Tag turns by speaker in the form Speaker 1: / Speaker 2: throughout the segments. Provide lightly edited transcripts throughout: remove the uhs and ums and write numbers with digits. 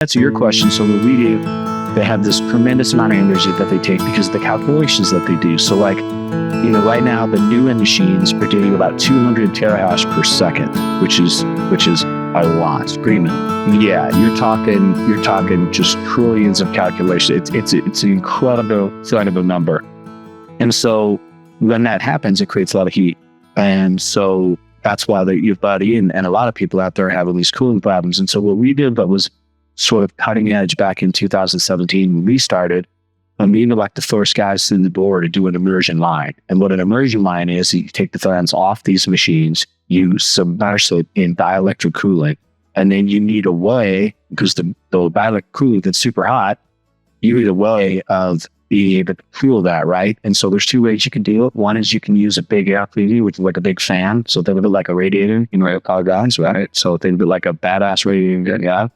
Speaker 1: answer your question, so what we do, they have this tremendous amount of energy that they take because of the calculations that they do. So like, right now the new machines are doing about 200 terahash per second, which is a lot. Screaming. Yeah, you're talking just trillions of calculations. It's an incredible number. And so when that happens, it creates a lot of heat. And so that's why your body and a lot of people out there are having these cooling problems. And so what we did that was sort of cutting edge back in 2017 when we started, we were like the first guys in the door to do an immersion line. And what an immersion line is, you take the fans off these machines, you submerge it in dielectric cooling, and then you need a way, because the dielectric cooling gets super hot, you need a way of being able to cool that, right? And so there's two ways you can do it. One is you can use a big air cleaner, which is like a big fan. So think of it like a radiator, car guys, right? So think of it like a badass radiator, yeah.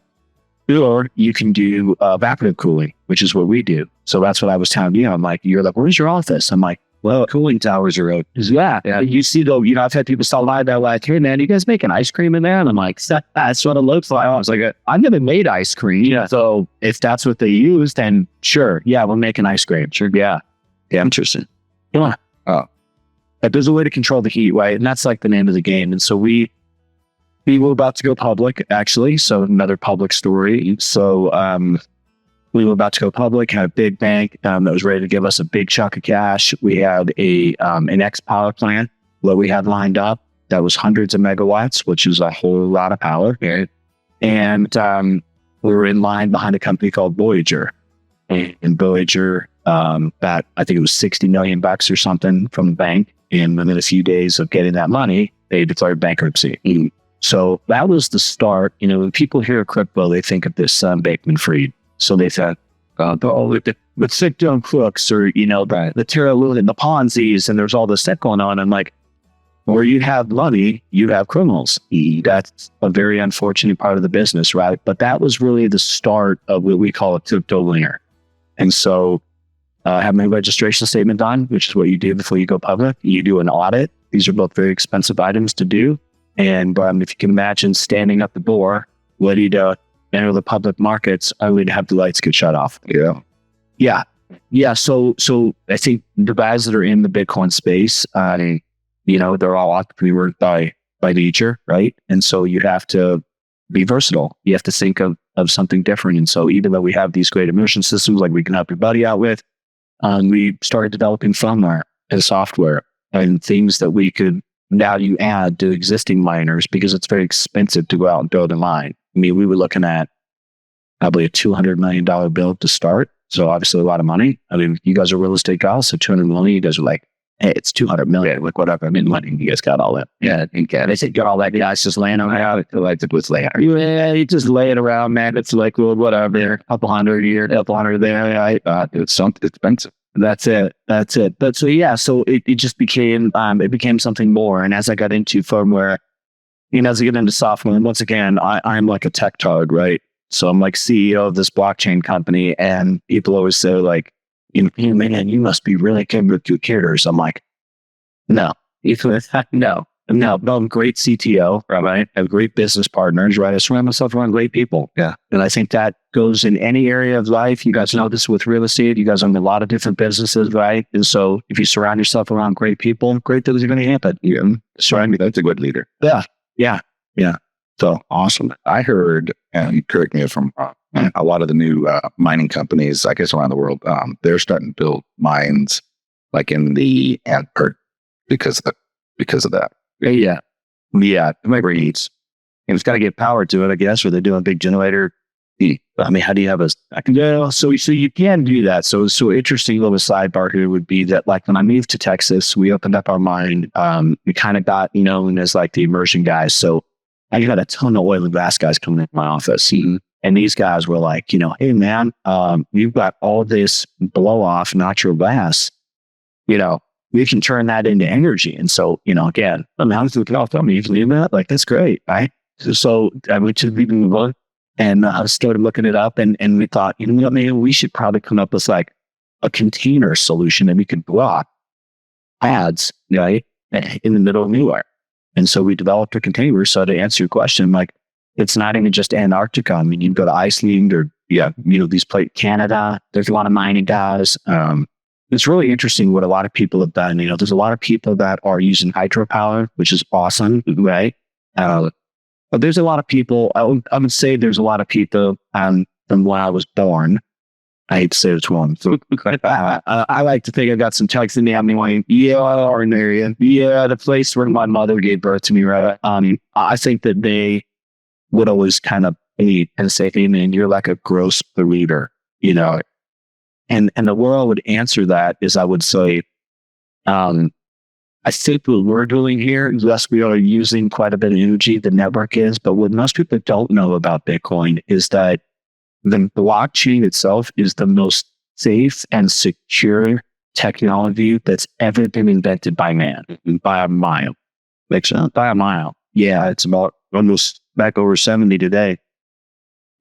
Speaker 1: Or you can do evaporative cooling, which is what we do. So that's what I was telling you. I'm like, you're like, where's your office? I'm like, well, cooling towers are out. Yeah. You see, though, I've had people stop by there like, hey, man, you guys making ice cream in there? And I'm like, that's what it looks like. I was like, I've never made ice cream. Yeah. So if that's what they use, then sure. Yeah, we're making ice cream. Sure. Yeah. Yeah. Interesting. Yeah. Oh. But there's a way to control the heat, right? And that's like the name of the game. And so we were about to go public, actually. So another public story. So we were about to go public, had a big bank that was ready to give us a big chunk of cash. We had an X power plant that we had lined up that was hundreds of megawatts, which is a whole lot of power. Right? And we were in line behind a company called Voyager. And Voyager, that I think it was $60 million or something from the bank. And within a few days of getting that money, they declared bankruptcy. Mm-hmm. So that was the start. When people hear crypto, they think of this Bankman-Fried. So they thought, the sit-down crooks, or, the Terra Luna and the Ponzi's, and there's all this stuff going on. I'm like, where you have money, you have criminals. That's a very unfortunate part of the business, right? But that was really the start of what we call a crypto linger. And so I have my registration statement done, which is what you do before you go public. You do an audit. These are both very expensive items to do. And if you can imagine standing at the door, ready to enter the public markets, I would have the lights get shut off. Yeah. So I think the guys that are in the Bitcoin space, they're all entrepreneurs by nature, right? And so you have to be versatile. You have to think of something different. And so even though we have these great immersion systems like we can help your buddy out with, we started developing firmware and software and things that we could now you add to existing miners, because it's very expensive to go out and build a mine. I mean, we were looking at probably a $200 million build to start. So obviously a lot of money. I mean, you guys are real estate guys, so $200 million, you guys are like, hey, it's $200 million. Like, whatever. I mean, money, you guys got all that. Yeah, they said got all that guys just laying around. Like it was laying. Yeah, you just lay it around, man. It's like, well, whatever. A couple hundred here, a couple hundred there. It's something expensive. That's it. But so it just became something more. And as I got into firmware, as I get into software, and once again, I'm like a tech tard, right? So I'm like CEO of this blockchain company, and people always say like, man, you must be really good with computers. I'm like, no, no, I'm a great CTO, right? I have great business partners, right? I surround myself around great people. Yeah. And I think that goes in any area of life. You guys know this with real estate. You guys own a lot of different businesses, right? And so if you surround yourself around great people, great things are going to happen. That's a good leader. Yeah.
Speaker 2: So awesome. I heard, and correct me if I'm wrong, a lot of the new mining companies, I guess around the world, they're starting to build mines like in the Antwerp because of that.
Speaker 1: Yeah. It might needs. And it's got to get power to it, I guess, or they're doing a big generator. I mean, how do you have so you can do that. So interesting little sidebar here would be that, like, when I moved to Texas, we opened up our mine. We kind of got known as like the immersion guys. So I got a ton of oil and gas guys coming into my office. And these guys were like, hey man, you've got all this blow off natural gas, we can turn that into energy. And so, again, how does it all tell me? You believe that? Like, that's great, right? So I went to the book and I started looking it up, and we thought, maybe we should probably come up with like a container solution that we could block pads, right, in the middle of nowhere. And so we developed a container. So to answer your question, like, It's not even just Antarctica. I mean, you go to Iceland or, these Canada, there's a lot of mining guys. It's really interesting what a lot of people have done. There's a lot of people that are using hydropower, which is awesome, right? But there's a lot of people, I would say there's a lot of people from when I was born. I hate to say it's wrong. So, I like to think I got some texts in the anyway. Or an area. The place where my mother gave birth to me, right? I think that they would always kind of hate and say, hey man, you're like a gross polluter, And the way I would answer that is I would say, I think what we're doing here, yes, we are using quite a bit of energy, the network is, but what most people don't know about Bitcoin is that the blockchain itself is the most safe and secure technology that's ever been invented by man, by a mile. By a mile. Yeah, it's about almost back over 70 today.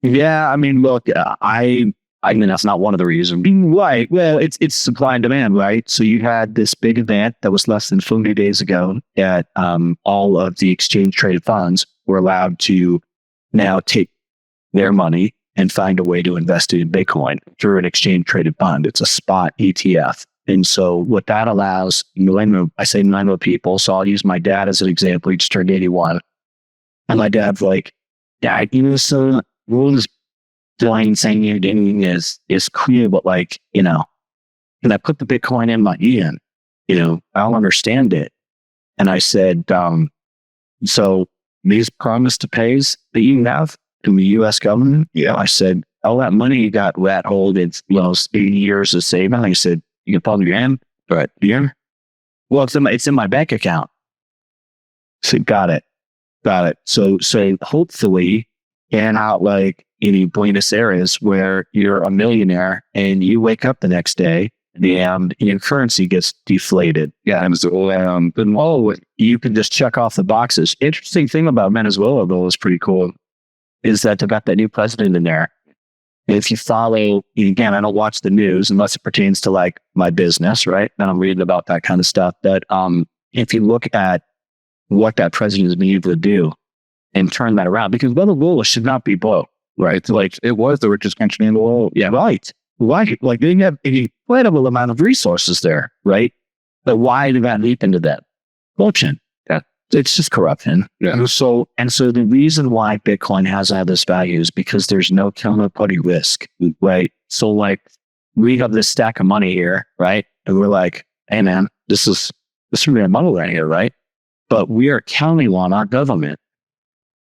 Speaker 1: Yeah, I mean, look, I mean, that's not one of the reasons. Right. Well, it's supply and demand, right? So you had this big event that was less than 40 days ago that all of the exchange traded funds were allowed to now take their money and find a way to invest it in Bitcoin through an exchange traded fund. It's a spot ETF. And so what that allows, I say millennial people, so I'll use my dad as an example. He just turned 81. And my dad's like, Dad, so rules doing saying you're doing is clear, but and I put the Bitcoin in my hand, I don't understand it. And I said, so these promise to pays that you have to the US government, I said, all that money you got rat hold in 80 years of saving. I said, you can follow your hand, but well, it's in my bank account. I said, got it. So hopefully, and out in Buenos Aires where you're a millionaire and you wake up the next day and your currency gets deflated. Yeah. And so, you can just check off the boxes. Interesting thing about Venezuela, though, is pretty cool, is that they've got that new president in there. And if you follow, again, I don't watch the news unless it pertains to my business, right? And I'm reading about that kind of stuff. But if you look at what that president has been able to do and turn that around, because Venezuela should not be broke. Right. It was the richest country in the world. Yeah. Right. They have an incredible amount of resources there. Right. But why did that leap into that? Corruption. Yeah. It's just corruption. Yeah. And so the reason why Bitcoin has all this value is because there's no counterparty risk. Right. So we have this stack of money here. Right. And we're like, hey man, this is real money right here. Right. But we are counting on our government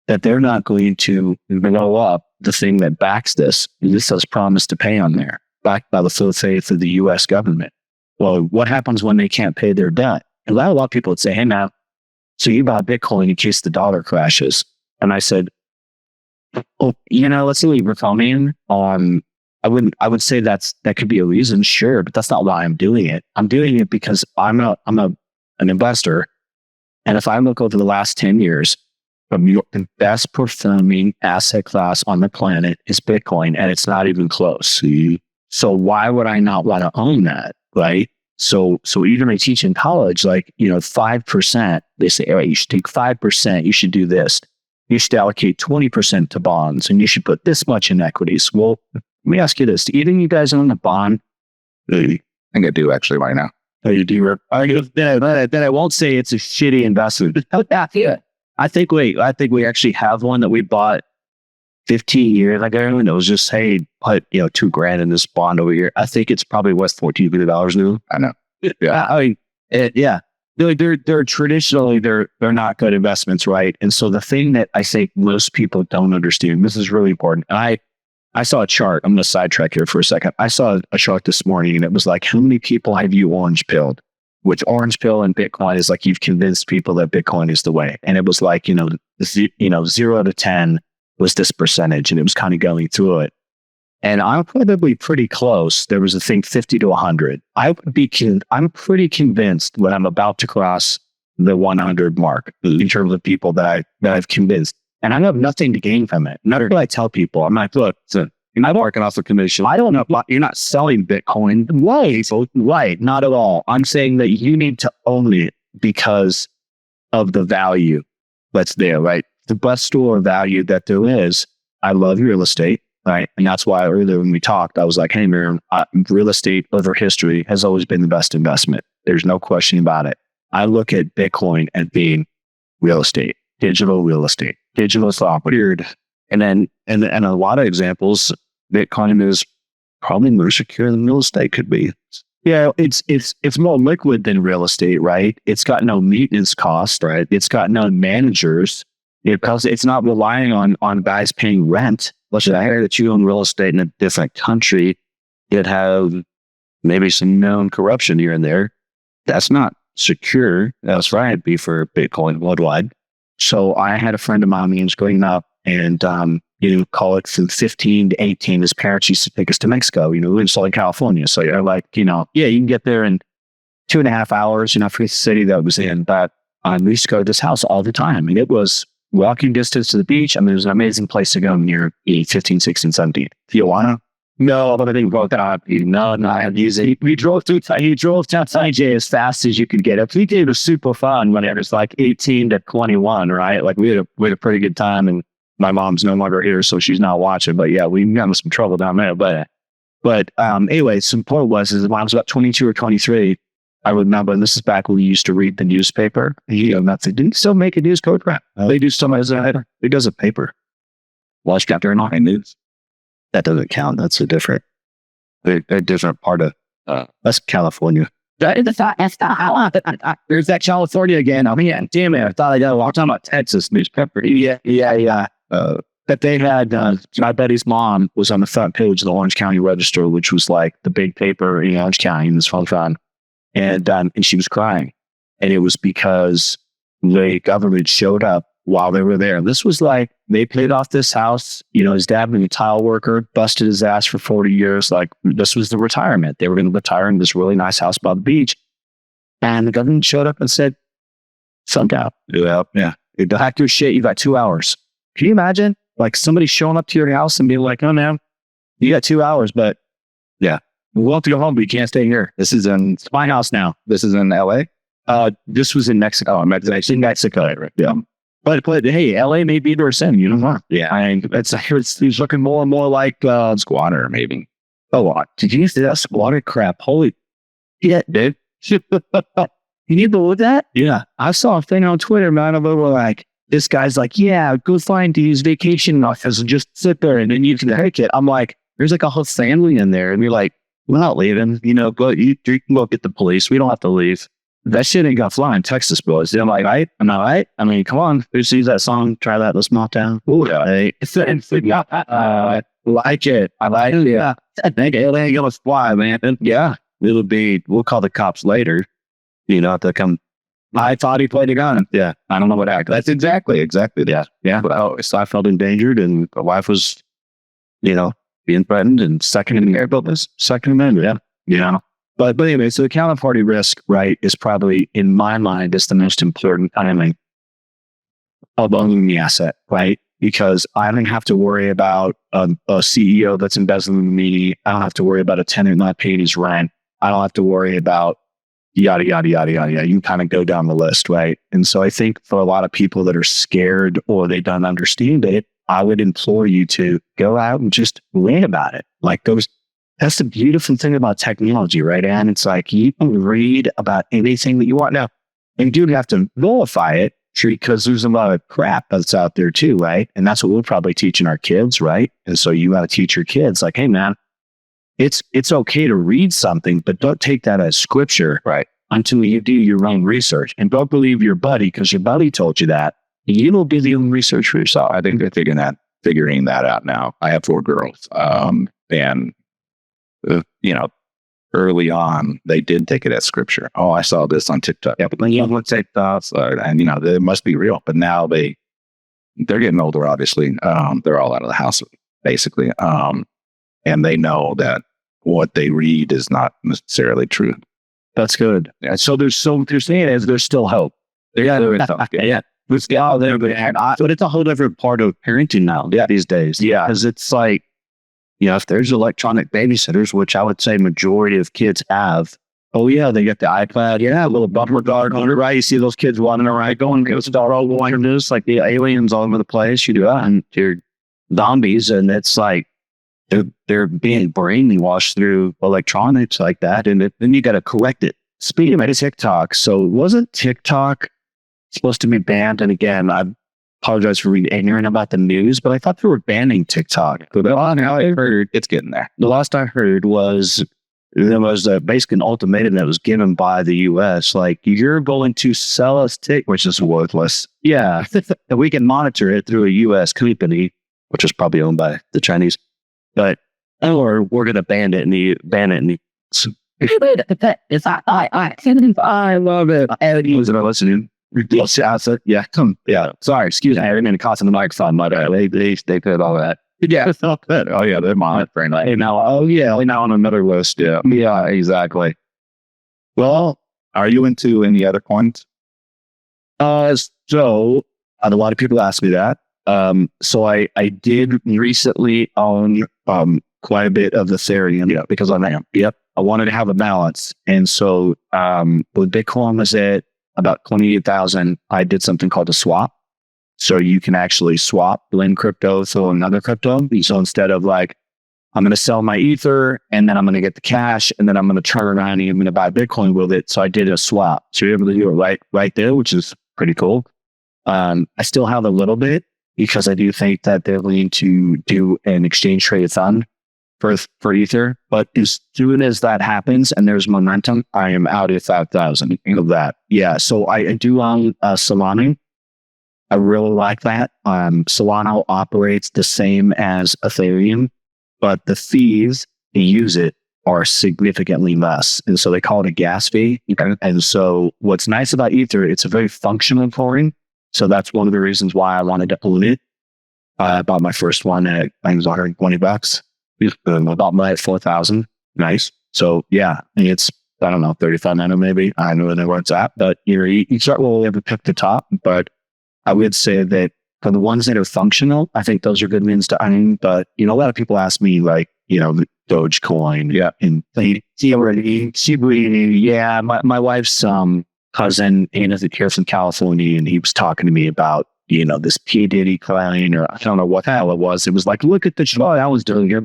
Speaker 1: that they're not going to blow up the thing that backs this. This says promise to pay on there, backed by the full faith of the U.S. government. Well, what happens when they can't pay their debt? And a lot of people would say, hey, man, so you bought Bitcoin in case the dollar crashes. And I said, let's leave Recalmian on. I would say that could be a reason, sure, but that's not why I'm doing it. I'm doing it because I'm an investor. And if I look over the last 10 years, the best performing asset class on the planet is Bitcoin, and it's not even close. So why would I not want to own that, right? So even I teach in college, 5%, they say, all right, you should take 5%, you should do this. You should allocate 20% to bonds, and you should put this much in equities. Well, let me ask you this. Do either of you guys own a bond?
Speaker 2: I think I do actually right now.
Speaker 1: Oh, you do? Then I won't say it's a shitty investment. Yeah. I think we actually have one that we bought 15 years ago, and it was just, hey, put $2,000 in this bond over here. I think it's probably worth $14 billion now.
Speaker 2: I know.
Speaker 1: Yeah, I mean, yeah. They're traditionally they're not good investments, right? And so the thing that I think most people don't understand, this is really important. I saw a chart. I'm going to sidetrack here for a second. I saw a chart this morning, and it was how many people have you orange pilled? Which orange pill and Bitcoin is you've convinced people that Bitcoin is the way. And it was 0 to 10 was this percentage, and it was kind of going through it. And I'm probably pretty close. There was a thing 50 to 100. I'm pretty convinced when I'm about to cross the 100 mark in terms of people that I've convinced. And I have nothing to gain from it. Never do I tell people, I'm like, look, I'm working off the commission. I don't know. You're not selling Bitcoin. Right. Not at all. I'm saying that you need to own it because of the value that's there, right? the best store of value that there is. I love real estate, right? And that's why earlier when we talked, I was like, hey, Miriam, real estate over history has always been the best investment. There's no question about it. I look at Bitcoin as being real estate, digital real estate, digital stock, weird. And then, and a lot of examples, Bitcoin is probably more secure than real estate could be. Yeah, it's more liquid than real estate, right? It's got no maintenance cost, right? It's got no managers because it's not relying on guys paying rent. Let's say I hear that you own real estate in a different country, you'd have maybe some known corruption here and there. That's not secure. That's right. It'd be for Bitcoin worldwide. So I had a friend of mine, he was growing up, and call it from 15 to 18. His parents used to take us to Mexico. We live in Southern California. So you're like, you can get there in 2.5 hours. I forget the city that was in, but we used to go to this house all the time. And it was walking distance to the beach. I mean, it was an amazing place to go near 15, 16, 17. Tijuana? No, but I didn't go that. No, I had to use it. He drove down Sanjay as fast as you could get it. It was super fun when it was like 18 to 21, right? Like we had a pretty good time, and my mom's no longer here, so she's not watching. But yeah, we got in some trouble down there. But anyway, some point was when I was about 22 or 23, I remember, and this is back when we used to read the newspaper. They didn't still make a newspaper. They do still as a it does a paper. Watch chapter 9 news. That doesn't count. That's a different part of that's California. There's that California again. I mean, damn it! I thought I got a long time about Texas newspaper. Yeah. That they had. My buddy's mom was on the front page of the Orange County Register, which was like the big paper in Orange County in this whole time, and she was crying, and it was because the government showed up while they were there. This was like, they paid off this house. His dad was a tile worker, busted his ass for 40 years. Like, this was the retirement. They were going to retire in this really nice house by the beach. And the government showed up and said, "Sunk out." Yeah. You hack your shit. You got 2 hours. Can you imagine? Like somebody showing up to your house and being like, "Oh, man, you got 2 hours, but yeah, we'll have to go home, but you can't stay here. It's my house now." This is in LA? This was in Mexico. In Mexico, right? Yeah. But hey, LA may be their sin. You don't know. Yeah, he's looking more and more like
Speaker 2: Squatter, maybe.
Speaker 1: Oh, did you see that squatter crap? Holy shit, dude! You need to look at that? Yeah, I saw a thing on Twitter, man. Of like, this guy's like, yeah, go find these vacation offers and just sit there, and then you can take it. I'm like, there's like a whole family in there, and you're like, we're not leaving. Go. You can go get the police. We don't have to leave. That shit ain't gonna fly in Texas, boys. I'm like, right? Am I right? I mean, come on. Who sees that song? Try that in a small town. Ooh, yeah. I like it. I like it. Yeah. I think it ain't gonna fly, man. And yeah, we'll call the cops later. To come. I thought he played a gun. Yeah. I don't know what happened. That's exactly. Yeah. Yeah. Well, so I felt endangered, and my wife was, being threatened, and Second Amendment. Yeah. But anyway, so the counterparty risk, right, is probably, in my mind, is the most important element of owning the asset, right? Because I don't have to worry about a CEO that's embezzling me. I don't have to worry about a tenant not paying his rent. I don't have to worry about yada, yada, yada, yada, yada. You can kind of go down the list, right? And so I think for a lot of people that are scared or they don't understand it, I would implore you to go out and just read about it. Like that's the beautiful thing about technology, right? And it's like, you can read about anything that you want. Now, you do have to nullify it, because there's a lot of crap that's out there too, right? And that's what we're probably teaching our kids, right? And so you got to teach your kids, like, hey, man, it's okay to read something, but don't take that as scripture, right? Until you do your own research. And don't believe your buddy because your buddy told you that. You will do the own research for yourself.
Speaker 2: I think they're figuring that out now. I have 4 girls, and early on, they did take it as scripture. Oh, I saw this on TikTok. Yeah, but then you look at thoughts, and it must be real. But now they're getting older. Obviously, they're all out of the house basically, and they know that what they read is not necessarily true.
Speaker 1: That's good. Yeah. So they're saying is there's still hope.
Speaker 2: Yeah.
Speaker 1: But it's a whole different part of parenting now. Yeah, these days. Yeah, because it's like, if there's electronic babysitters, which I would say majority of kids have, Oh yeah, they get the iPad. Yeah, a little bumper guard on it, right? You see those kids wandering around going, "Go start all going this," like the aliens all over the place. You do that, and you're zombies, and it's like they're being brainwashed through electronics like that, and then you got to correct it. Speaking of TikTok, so wasn't TikTok supposed to be banned? And again, I apologize for being ignorant about the news, but I thought they were banning TikTok.
Speaker 2: So I heard it's getting there.
Speaker 1: The last I heard was there was basically an ultimatum that was given by the U.S. Like, you're going to sell us TikTok, which is worthless. Yeah, and we can monitor it through a U.S. company, which is probably owned by the Chinese. But or we're going to ban it in the. I love it. Was it listening? Yeah, yeah. Sorry, excuse me. I didn't mean to cost them the microphone, but they did all that. Yeah, it's not good. Oh yeah, they're monitoring. Like, now, oh yeah, they're now on another list. Yeah, yeah, exactly.
Speaker 2: Well, are you into any other coins?
Speaker 1: So a lot of people ask me that. So I did recently own quite a bit of Ethereum because I wanted to have a balance. And so when Bitcoin was at about 28,000, I did something called a swap. So you can actually swap, blend crypto to another crypto. So instead of like, I'm going to sell my Ether and then I'm going to get the cash and then I'm going to turn around and I'm going to buy Bitcoin with it. So I did a swap. So you're able to do it right there, which is pretty cool. I still have a little bit because I do think that they're going to do an exchange traded fund for Ether. But as soon as that happens and there's momentum, I am out at 5,000 of that. Yeah. So I do own Solana. I really like that. Solana operates the same as Ethereum, but the fees to use it are significantly less. And so they call it a gas fee. Okay. And so what's nice about Ether, it's a very functional coin. So that's one of the reasons why I wanted to own it. I bought my first one at, I think it was $120. I bought mine at 4,000. Nice. So yeah, it's, I don't know, 35 nano maybe. I don't know where it's at, but you start well able to pick the top. But I would say that for the ones that are functional, I think those are good ones to own. But, a lot of people ask me like, the Dogecoin. Yeah. And yeah, my wife's cousin, here from California, and he was talking to me about, this P. Diddy coin, or I don't know what the hell it was. It was like, look at the show I was doing here.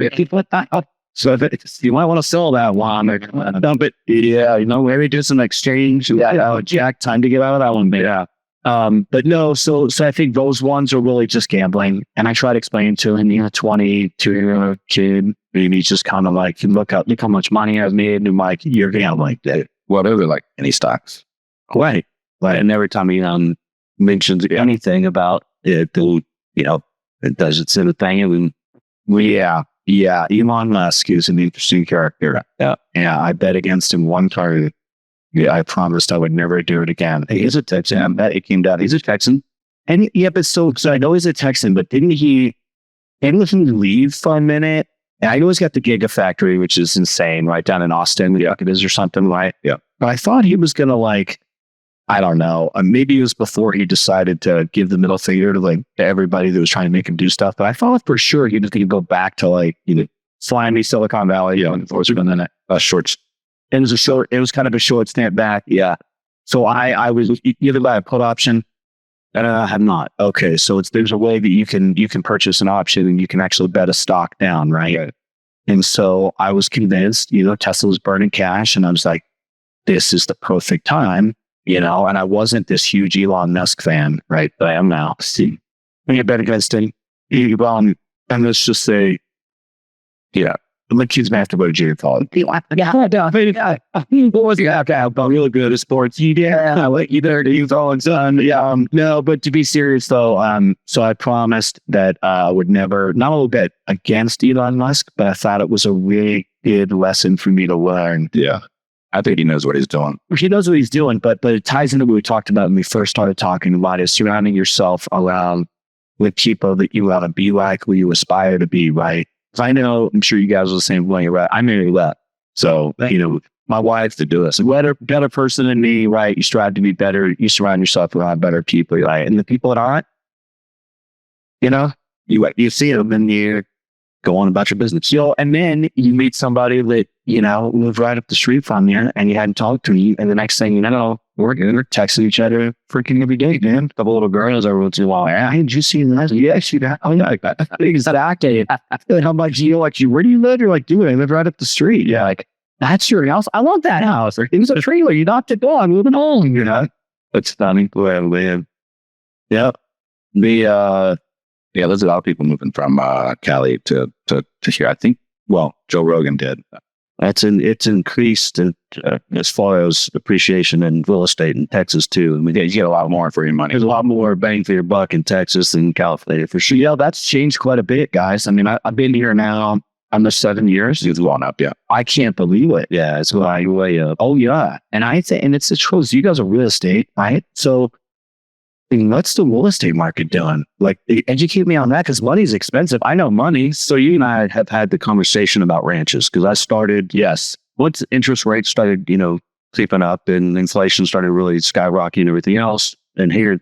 Speaker 1: So if you might want to sell that one, dump it. Yeah, maybe do some exchange. Yeah, Jack, time to get out of that one. Yeah. But no, so I think those ones are really just gambling. And I try to explain to him, 22-year-old kid, and he's just kind of like, look how much money I've made. And I'm like, you're gambling.
Speaker 2: What are they like? Any stocks?
Speaker 1: Right. And every time he mentions anything about it, it does its own thing. And yeah, Elon Musk is an interesting character. Yeah, I bet against him one time. Yeah, I promised I would never do it again. He's a Texan. I bet it came down. He's a Texan. And but so I know he's a Texan, but didn't he leave for a minute? And I know he's got the Gigafactory, which is insane, right down in Austin. Yeah, it is or something, right? Yeah. But I thought he was going to I don't know. Maybe it was before he decided to give the middle finger to everybody that was trying to make him do stuff. But I thought for sure he was going to go back to slimy Silicon Valley, and then a short. It was kind of a short stint back. Yeah. So I was either buy a put option. I have not. Okay. So there's a way that you can purchase an option and you can actually bet a stock down. Right. And so I was convinced, Tesla was burning cash, and I was like, this is the perfect time, and I wasn't this huge Elon Musk fan, right? But I am now. See, when you bet against him, and let's just say, yeah. My kids may have to go to junior college. What was you have to have? I'm really good at sports. Yeah, you there to use all and son. Yeah, no, but to be serious though, so I promised that I would never, not a little bit against Elon Musk, but I thought it was a really good lesson for me to learn.
Speaker 2: Yeah, I think he knows what he's doing.
Speaker 1: He knows what he's doing, but it ties into what we talked about when we first started talking about is surrounding yourself around with people that you want to be like, who you aspire to be, right? I know, I'm sure you guys are the same way, right? I'm married left. So, my wife to do this. A better person than me, right? You strive to be better. You surround yourself around better people, right? And the people that aren't, you see them and go on about your business. And then you meet somebody that, lived right up the street from you and you hadn't talked to you. And the next thing you know, we're texting each other freaking every day, man. A couple little girls every once in a while. Hey, did you see that? Yeah, I see that. Oh, yeah. I think it's that acting. How much where do you live? You're like, dude, I live right up the street. Yeah, like, that's your house. I love that house. It was a trailer. You knocked it down. I'm moving on, It's funny the way I live. Yeah.
Speaker 2: There's a lot of people moving from Cali to here. I think, Joe Rogan did.
Speaker 1: It's increased as far as appreciation in real estate in Texas too. I mean,
Speaker 2: You get a lot more for your money.
Speaker 1: there's a lot more bang for your buck in Texas than California for sure. Yeah, that's changed quite a bit, guys. I mean, I've been here now almost 7 years.
Speaker 2: It's gone up, yeah.
Speaker 1: I can't believe it. Yeah, it's going way up. Oh yeah, and I say, and it's the truth. You guys are real estate, right? So, what's the real estate market doing? Like, educate me on that because money's expensive. I know money. So you and I have had the conversation about ranches because I started, once interest rates started, creeping up and inflation started really skyrocketing and everything else. And here,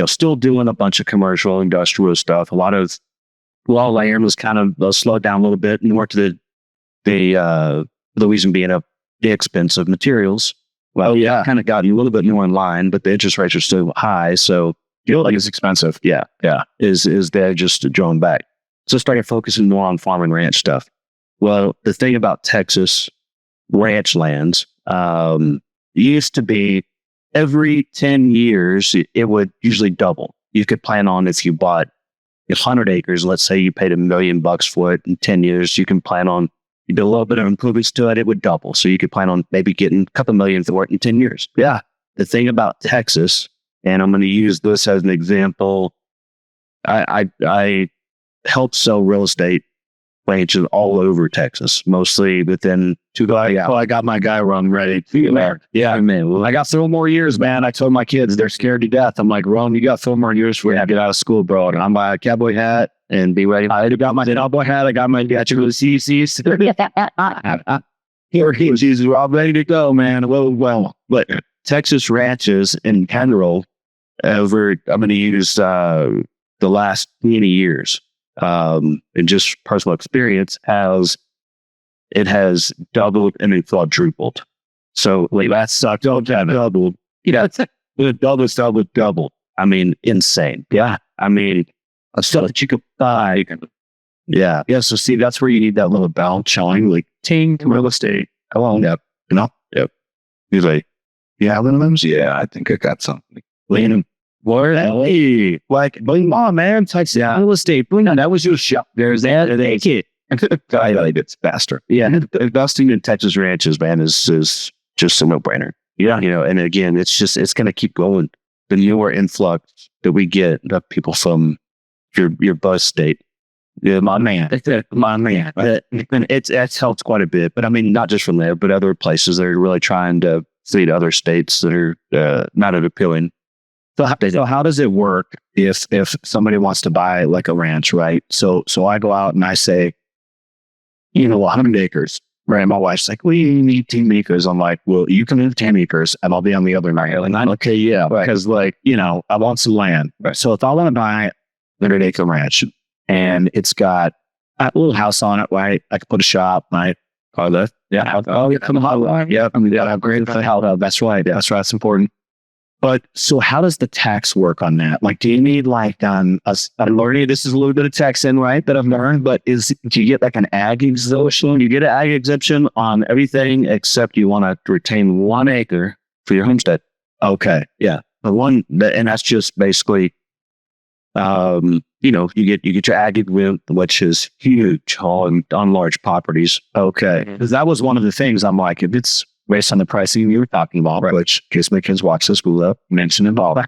Speaker 1: still doing a bunch of commercial, industrial stuff. A lot of land was kind of slowed down a little bit north to the reason being the expense of materials. Well, kind of got you a little bit more in line, but the interest rates are still high. So
Speaker 2: Feel like it's expensive.
Speaker 1: Yeah. Is they're just drawn back. So started focusing more on farm and ranch stuff. Well, the thing about Texas ranch lands, used to be every 10 years, it would usually double. You could plan on if you bought 100 acres, let's say you paid $1 million for it in 10 years, you can plan on, you do a little bit of improvements to it, it would double. So you could plan on maybe getting a couple million for it in 10 years. Yeah. The thing about Texas, and I'm going to use this as an example, I help sell real estate ranches all over Texas, mostly within 2 guys.
Speaker 2: Well, I got my guy run ready.
Speaker 1: Yeah, man. Well, I got 3 more years, man. I told my kids they're scared to death. I'm like, Ron, you got 3 more years for you to get out of school, bro. And I'm buy a cowboy hat and be ready. I got my cowboy hat. I got my CCs. Here, Jesus, we're all ready to go, man. Well, but Texas ranches in general, I'm going to use the last 20 years. And just personal experience it has doubled and it's quadrupled. So like that sucked. Doubled. It's doubled. I mean, insane. Yeah. I mean, stuff that you could buy. Yeah. Yeah. So see, that's where you need that little bell chime, like ting to real estate. Hello. Yep. Yep. He's like, yeah, I think I got something. Where? Hey, like, bring on, man. Touch real estate. Bring on. That was your shop. There's that. Take it.
Speaker 2: It's faster.
Speaker 1: Yeah. Investing in Texas ranches, man, is just a no-brainer. Yeah. And again, it's going to keep going. The newer influx that we get of people from your buzz state. Yeah, my man. It's helped quite a bit. But I mean, not just from there, but other places that are really trying to feed other states that are not as appealing. So how does it work if somebody wants to buy like a ranch, right? So I go out and I say, 100 acres, right? My wife's like, we need 10 acres. I'm like, well, you can have 10 acres and I'll be on the other night. Like, okay, yeah, because I want some land. Right. So if I want to buy a 100-acre ranch and it's got a little house on it, right? I could put a shop, right? Yeah. Come on. Yeah. I mean, yeah, great. That's right. That's important. But so how does the tax work on that? Like, do you need I'm learning, this is a little bit of tax in, right, that I've learned, but do you get like an ag exemption? You get an ag exemption on everything except you want to retain 1 acre for your homestead. Okay. Yeah. And that's just basically, you get your ag exemption, which is huge on large properties. Okay. Because that was one of the things I'm like, if it's based on the pricing you were talking about, right, which in case my kids watch this, we'll mention it all.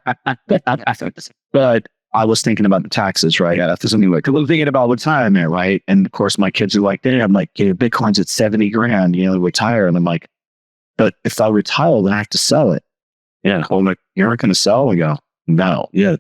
Speaker 1: But I was thinking about the taxes, right? Yeah, that's something like, I'm thinking about retirement, right? And of course, my kids are like, I'm like, Bitcoin's at 70 grand, retire. And I'm like, but if I retire, then I have to sell it. Yeah. Well, I'm like, you're not going to sell? I go, no. Yeah.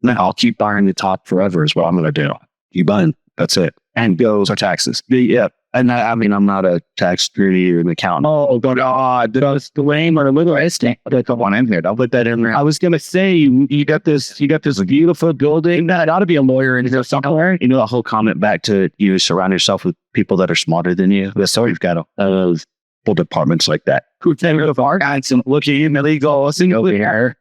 Speaker 1: No, I'll keep buying the top forever is what I'm going to do. Keep buying. That's it. And those are taxes. Yeah. And I mean, I'm not a tax attorney or an accountant. Oh, God, that's the lame or a little instinct. Come on in here. I'll put that in there. I was going to say, you got this beautiful building. That ought to be a lawyer in there somewhere. You know, the whole comment back to you surround yourself with people that are smarter than you. So you've got full departments like that. Who take of our guys and looking in the legal thing over here.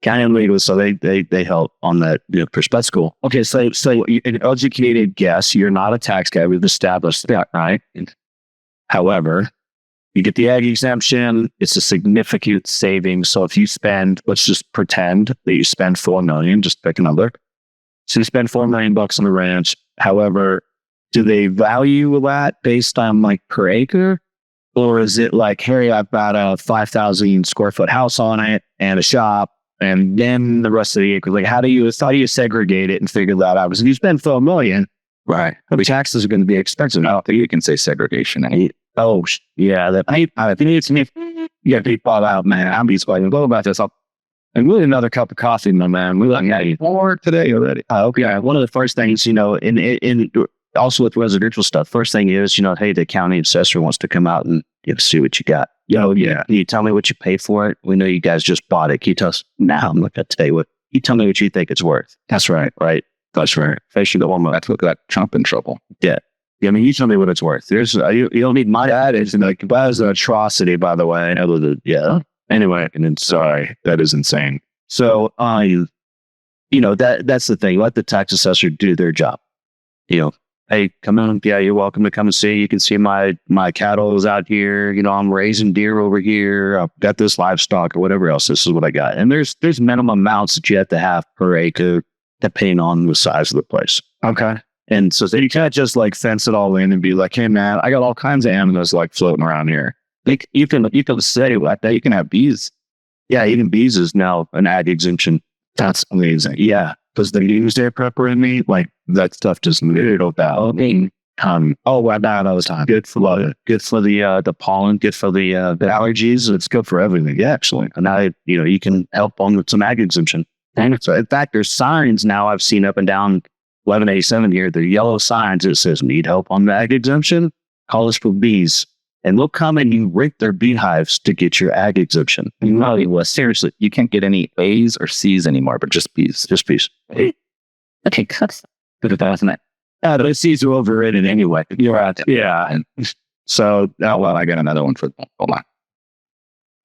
Speaker 1: County and legal, so they help on that perspective. School. Okay, so an educated guess, you're not a tax guy. We've established that, right? However, you get the ag exemption. It's a significant savings. So if you spend, let's just pretend that you spend $4 million, just pick a number. So you spend $4 million on the ranch. However, do they value that based on like per acre? Or is it like, Harry, I've got a 5,000 square foot house on it and a shop, and then the rest of the acre? Like, how do you segregate it and figure that out? Because if you spend $4 million, right, the taxes are going to be expensive.
Speaker 2: I don't think you can say segregation.
Speaker 1: Yeah, that I think it's me. You got to be thought out, man. I'm be explaining a little about this. And really another cup of coffee, my man. We like you more today already. Okay, one of the first things, in also with residential stuff, first thing is, hey, the county assessor wants to come out and see what you got. Can you tell me what you pay for it? We know you guys just bought it. Can you tell us? No, I'm not going to tell you what. You tell me what you think it's worth. That's right. That's right. Face you the one.
Speaker 2: That's what got Trump in trouble.
Speaker 1: Yeah. I mean, you tell me what it's worth. There's you don't need my dad. It's like, that was an atrocity, by the way. Yeah. Anyway, and then, sorry, that is insane. So, that's the thing. Let the tax assessor do their job. Hey, come on. Yeah, you're welcome to come and see. You can see my cattle is out here. I'm raising deer over here. I've got this livestock or whatever else. This is what I got. And there's minimum amounts that you have to have per acre depending on the size of the place. Okay. And so you can't just like fence it all in and be like, hey man, I got all kinds of animals like floating around here. Like you can say like that. You can have bees. Yeah, even bees is now an ag exemption. That's amazing. Yeah. Because the doomsday prepper in me, like that stuff just little about. Wow, that was time. Good for the pollen, good for the allergies. It's good for everything. Yeah, actually. And now you can help on with some ag exemption. And so in fact, there's signs now I've seen up and down 1187 here. The yellow signs that says need help on the ag exemption. Call us for bees. And they'll come and you rake their beehives to get your ag exemption.
Speaker 2: Well, seriously, you can't get any A's or C's anymore, but just B's.
Speaker 1: Just B's.
Speaker 2: Okay, good about that.
Speaker 1: The C's are overrated anyway. You're right. Yeah. So,
Speaker 2: I got another one for them. Hold on.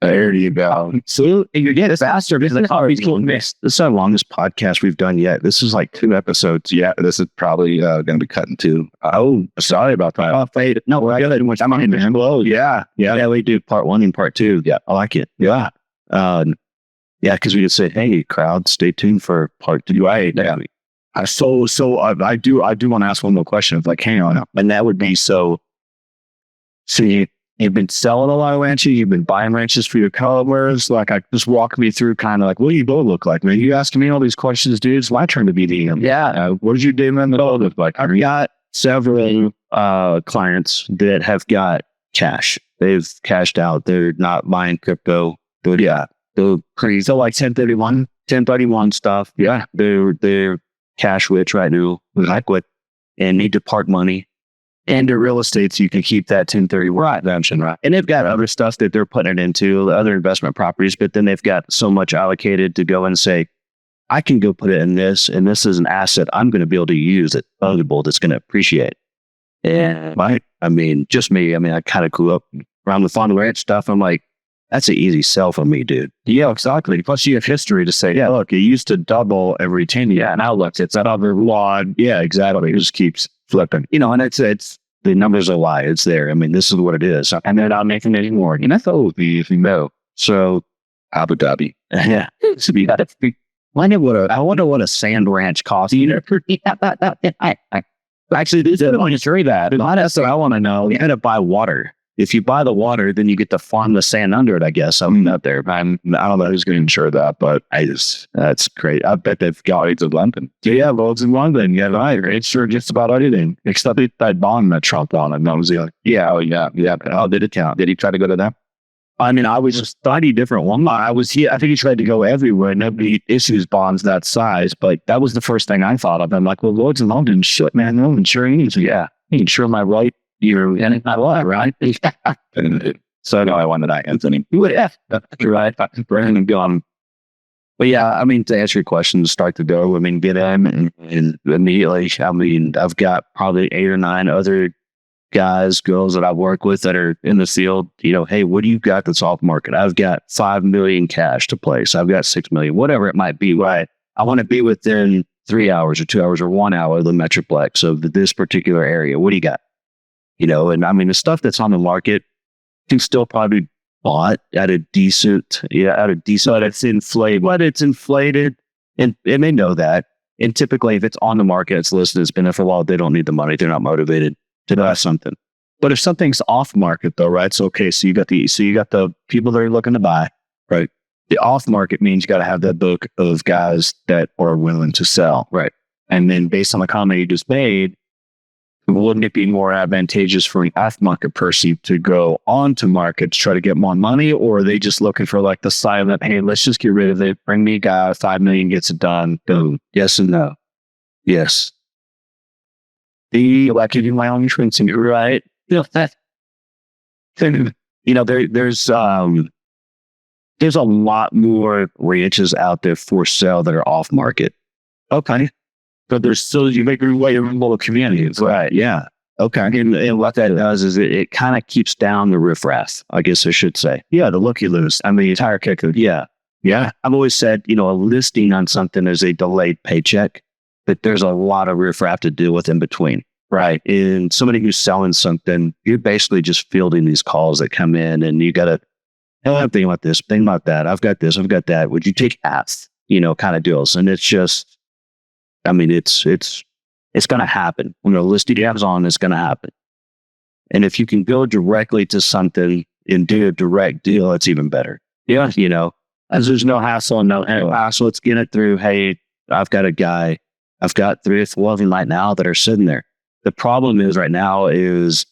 Speaker 1: There you go. So you get faster because the car is cool. This is the longest podcast we've done yet. This is like 2 episodes.
Speaker 2: Yeah, this is probably going to be cut in 2.
Speaker 1: Oh, sorry about that. Oh, fade. No, we're good. I'm on it. Hello. Yeah. We do part 1 and part 2. Yeah, I like it. Yeah. Because we could say, hey, crowd, stay tuned for part 2. Right. Yeah. So I do want to ask one more question. Like, hang on, and that would be so you've been selling a lot of ranches. You've been buying ranches for your customers. Like, just walk me through kind of like, what do you both look like? Man, you asking me all these questions, dude. It's my turn to be DM. Yeah. What did you do in the middle of? Like, I've got several clients that have got cash. They've cashed out. They're not buying crypto. They're pretty. So like 1031 stuff. Yeah. They're cash rich right now, liquid, and need to park money. And the real estate, so you can keep that 1031 exemption, right? And they've got other stuff that they're putting it into, other investment properties, but then they've got so much allocated to go and say, I can go put it in this, and this is an asset I'm going to be able to use it, valuable, that's going to appreciate. And just me. I kind of grew up around the farm ranch stuff. I'm like, that's an easy sell for me, dude. Yeah, exactly. Plus, you have history to say, yeah, look, it used to double every 10 years. Now, look, it's another law. Yeah, exactly. It just keeps flipping. And it's the numbers are lie. It's there. This is what it is. And they're not making it anymore. And that's all if you know. So,
Speaker 2: Abu Dhabi.
Speaker 1: Yeah. So you got to. I wonder what a sand ranch costs. Actually, this is going to trade that. That's what I want to know. You got to buy water. If you buy the water, then you get to farm the sand under it, I guess. Out there. I don't know who's going to insure that, but that's great. I bet they've got loads in London. Yeah, loads in London. Yeah, right. It's sure just about anything, except that bond that Trump on it. That was the yeah. Oh, did it count? Did he try to go to them? I was just study different one. I think he tried to go everywhere. Nobody issues bonds that size, but that was the first thing I thought of. I'm like, well, Lloyd's in London, shit, man, no insurance. Yeah, insure my right You're in my life, right?
Speaker 2: So no, I wanted that, Anthony.
Speaker 1: Yeah, right. Brandon gone. But yeah, I mean, to answer your question, start to go. I mean, get in and immediately. I mean, I've got probably 8 or 9 other guys, girls that I work with that are in the field. Hey, what do you got that's off market? I've got 5 million cash to place. I've got 6 million, whatever it might be. Right. I want to be within 3 hours or 2 hours or 1 hour of the Metroplex of this particular area. What do you got? And I mean, the stuff that's on the market can still probably bought at a decent, but it's inflated, and they know that. And typically, if it's on the market, it's listed, it's been there for a while, they don't need the money. They're not motivated to buy something. But if something's off market, though, right? So okay, so you got the people that are looking to buy, right? The off market means you got to have that book of guys that are willing to sell, right? And then based on the comment you just made, wouldn't it be more advantageous for an off market person to go onto market to try to get more money, or are they just looking for like the silent, hey, let's just get rid of it, bring me a guy, 5 million gets it done, boom? Yes and no. Yes. Like you do my own insurance, right? That. There's a lot more ranches out there for sale that are off market. Okay. But there's still, you make your way in little communities. Right. Yeah. Okay. And what that does is it kind of keeps down the riffraff, I guess I should say. Yeah. The looky loose. I mean, the entire kicker. Yeah. Yeah. I've always said, a listing on something is a delayed paycheck, but there's a lot of riffraff to deal with in between. Right. And somebody who's selling something, you're basically just fielding these calls that come in, and you got to, hey, I'm thinking about this, thinking about that. I've got this, I've got that. Would you take half, kind of deals. And it's just, I mean, it's going to happen. When a listing comes on, it's going to happen. And if you can go directly to something and do a direct deal, it's even better. Yeah. As there's no hassle and no hassle. Let's get it through. Hey, I've got a guy. I've got 3 or 4 of them right now that are sitting there. The problem is right now is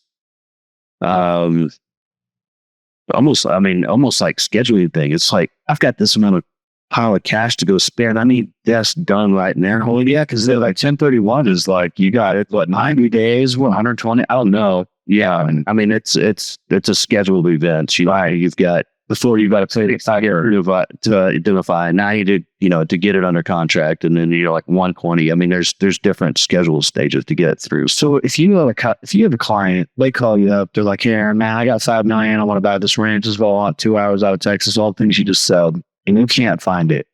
Speaker 1: almost like scheduling thing. It's like, I've got this amount of pile of cash to go spare, and I need this done right now. Oh yeah, because they're like 1031 is like, you got it, 90 days, 120? I don't know. Yeah, I mean it's a scheduled event. You've got before you've got to play the here to identify. Now you to get it under contract, and then like 120. I mean, there's different schedule stages to get it through. So if you have a client, they call you up, they're like, "Here, man, I got 5 million. I want to buy this ranch as well, 2 hours out of Texas. All the things you just said, and you can't find it.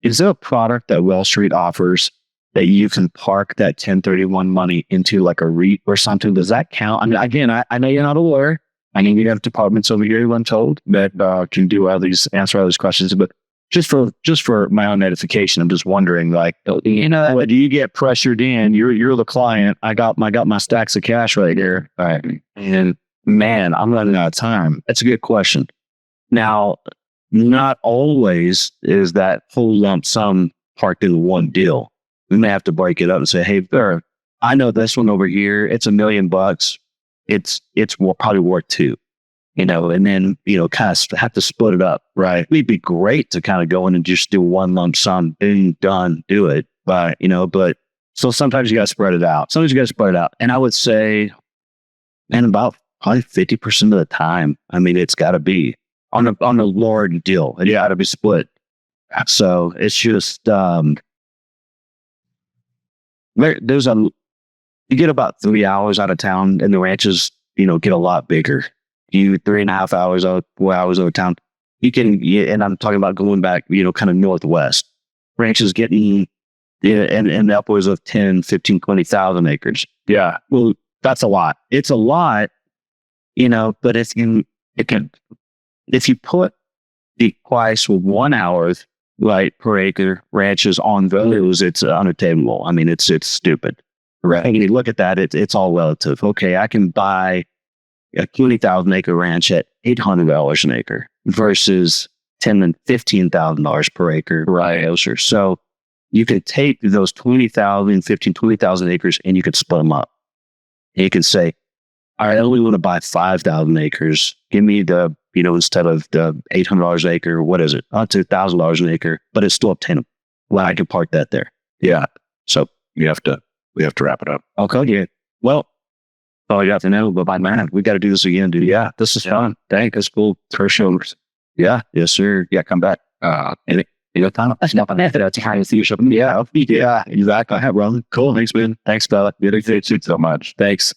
Speaker 1: Is there a product that Wall Street offers that you can park that 1031 money into, like a REIT or something? Does that count? I mean, again, I know you're not a lawyer. I mean, you have departments over here, I'm told, that can do answer all these questions. But just for my own edification, I'm just wondering, like, do you get pressured in? You're the client. I got my stacks of cash right here. All right. And man, I'm running out of time. That's a good question. Now, not always is that whole lump sum parked in one deal. We may have to break it up and say, hey, I know this one over here, it's $1 million. It's probably worth 2, and then, kind of have to split it up. Right. It'd be great to kind of go in and just do one lump sum, boom, done, do it. But, but so sometimes you got to spread it out. And I would say, man, about probably 50% of the time, I mean, it's got to be on the lower deal. It got to be split. So it's just, you get about 3 hours out of town, and the ranches, get a lot bigger. You 3.5 hours, 4 hours out of town. You can, and I'm talking about going back, kind of northwest. Ranches getting in upwards of 10, 15, 20,000 acres. Yeah. Well, that's a lot. It's a lot, but if you put the price with 1 hour, right, per acre ranches on those, it's unattainable. I mean, it's stupid. Right. And you look at that, it's all relative. Okay, I can buy a 20,000 acre ranch at $800 an acre versus $10,000 and $15,000 per acre. Right. So you could take those 20,000 acres and you could split them up. And you can say, all right, I only want to buy 5,000 acres. Give me the, instead of the $800 an acre, what is it? $2,000 an acre, but it's still obtainable. Well, I can park that there. Yeah. So we have to wrap it up. Okay. Yeah. Well, all you have to know. But man, we got to do this again, dude. Yeah, this is fun. Thanks. That's cool. First show. Yeah. Yes, sir.
Speaker 2: Yeah, come back.
Speaker 1: Anytime. Yeah, exactly. Cool. Thanks, Bella.
Speaker 2: Thank you so much.
Speaker 1: Thanks.